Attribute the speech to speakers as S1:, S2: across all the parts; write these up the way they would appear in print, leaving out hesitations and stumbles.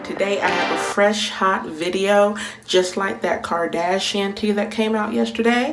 S1: Today I have a fresh hot video just like that Kardashian tea that came out yesterday.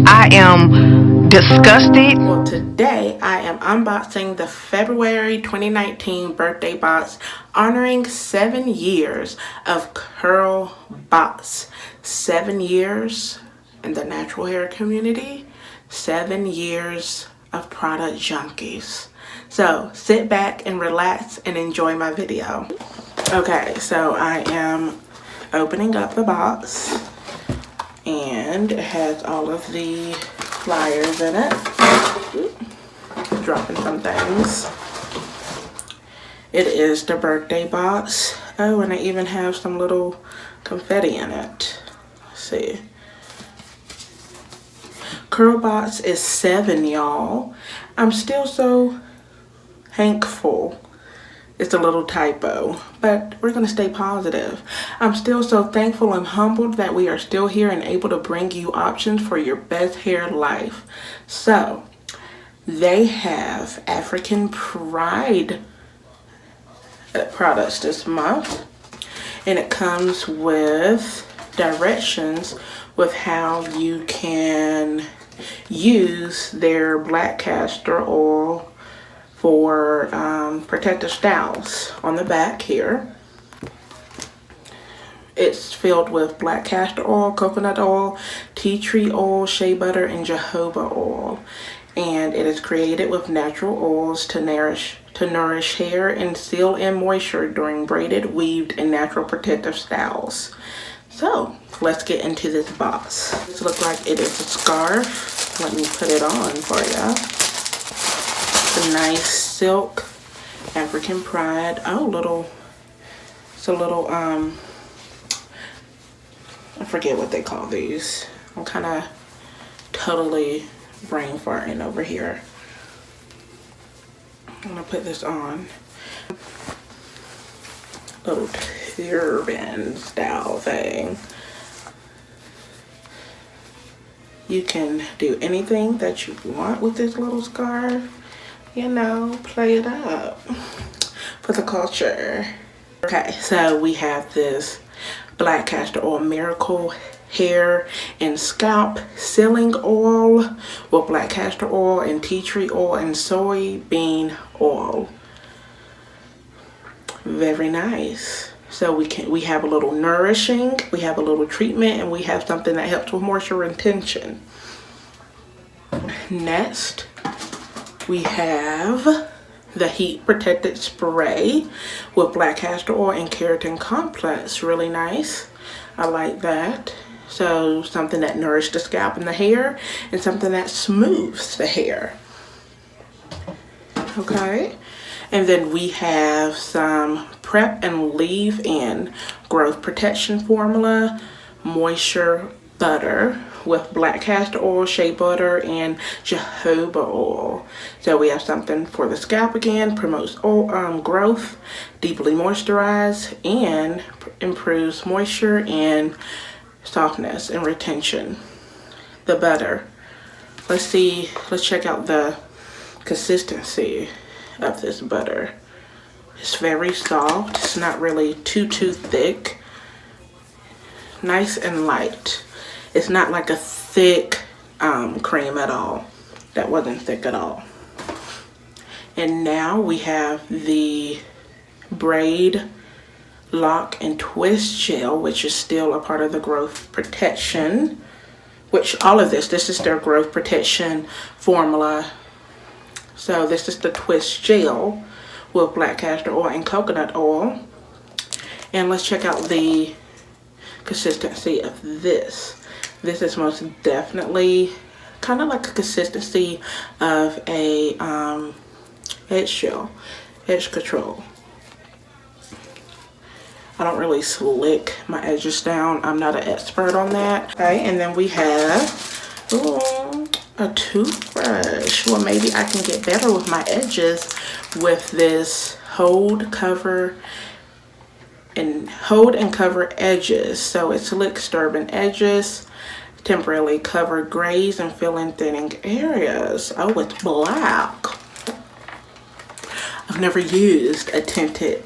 S2: I am disgusted.
S1: Well, today I am unboxing the February 2019 birthday box honoring 7 years of Curlbox. 7 years in the natural hair community, 7 years of product junkies. So sit back and relax and enjoy my video. Okay, so I am opening up the box and it has all of the flyers in it. Dropping some things. It is the birthday box. Oh, and I even have some little confetti in it. Let's see. Curlbox is 7, y'all. I'm still so thankful. It's a little typo, but we're gonna stay positive. I'm still so thankful and humbled that we are still here and able to bring you options for your best hair life. So they have African Pride products this month, and it comes with directions with how you can use their black castor oil for protective styles. On the back here, it's filled with black castor oil, coconut oil, tea tree oil, shea butter, and jojoba oil. And it is created with natural oils to nourish hair and seal in moisture during braided, weaved, and natural protective styles. So let's get into this box. This looks like it is a scarf. Let me put it on for you. A nice silk African Pride. It's a little I forget what they call these. I'm kind of totally brain farting over here. I'm gonna put this on. Little turban style thing. You can do anything that you want with this little scarf. You know, play it up for the culture. Okay, so we have this black castor oil miracle hair and scalp sealing oil with black castor oil and tea tree oil and soybean oil. Very nice. So we have a little nourishing, we have a little treatment, and we have something that helps with moisture retention. Next, we have the heat protected spray with black castor oil and keratin complex. Really nice. I like that. So something that nourishes the scalp and the hair, and something that smooths the hair. Okay. And then we have some prep and leave-in growth protection formula, moisture butter with black castor oil, shea butter, and jojoba oil. So we have something for the scalp again, promotes growth, deeply moisturizes, and improves moisture and softness and retention. The butter. Let's check out the consistency of this butter. It's very soft. It's not really too thick. Nice and light. It's not like a thick cream at all. That wasn't thick at all. And now we have the braid lock and twist gel, which is still a part of the growth protection, which all of this is their growth protection formula. So this is the twist gel with black castor oil and coconut oil. And let's check out the consistency of this. This is most definitely kind of like a consistency of a edge control. I don't really slick my edges down. I'm not an expert on that. Okay, and then we have a toothbrush. Well, maybe I can get better with my edges with this hold, cover, and cover edges. So it slicks stubborn edges, temporarily cover grays, and fill in thinning areas. Oh, it's black. I've never used a tinted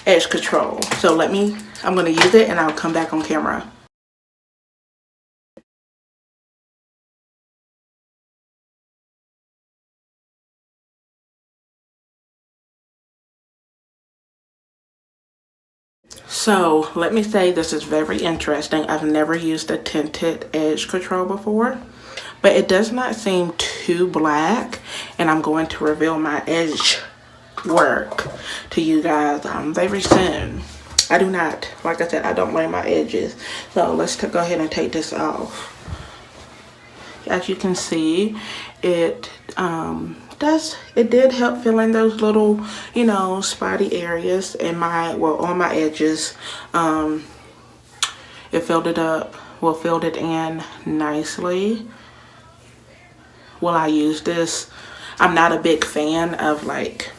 S1: edge control. So I'm gonna use it and I'll come back on camera. So let me say this is very interesting. I've never used a tinted edge control before, but it does not seem too black, and I'm going to reveal my edge work to you guys very soon. I do not, like I said, I don't like my edges. So let's go ahead and take this off. As you can see, it did help fill in those little, you know, spotty areas in on my edges. It filled it up, filled it in nicely. Will I use this? I'm not a big fan of like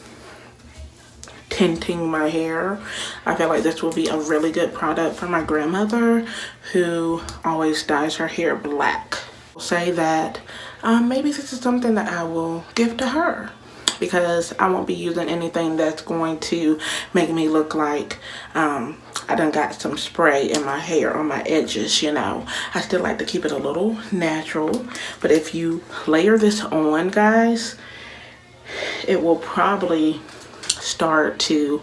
S1: tinting my hair. I feel like this will be a really good product for my grandmother who always dyes her hair black. I'll say that maybe this is something that I will give to her, because I won't be using anything that's going to make me look like I done got some spray in my hair on my edges, you know. I still like to keep it a little natural, but if you layer this on, guys, it will probably start to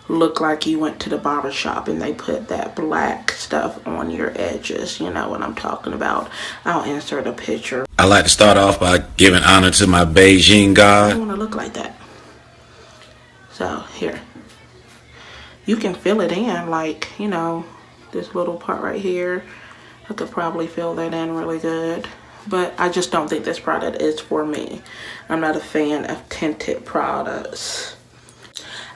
S1: look like you went to the barber shop and they put that black stuff on your edges. You know what I'm talking about. I'll insert a picture.
S3: I like to start off by giving honor to my Beijing God.
S1: I don't want to look like that. So here, you can fill it in, like, you know, this little part right here. I could probably fill that in really good, but I just don't think this product is for me. I'm not a fan of tinted products.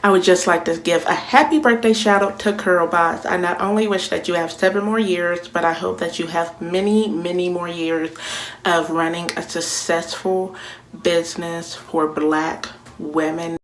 S1: I would just like to give a happy birthday shout out to Curlbox. I not only wish that you have 7 more years, but I hope that you have many, many more years of running a successful business for Black women.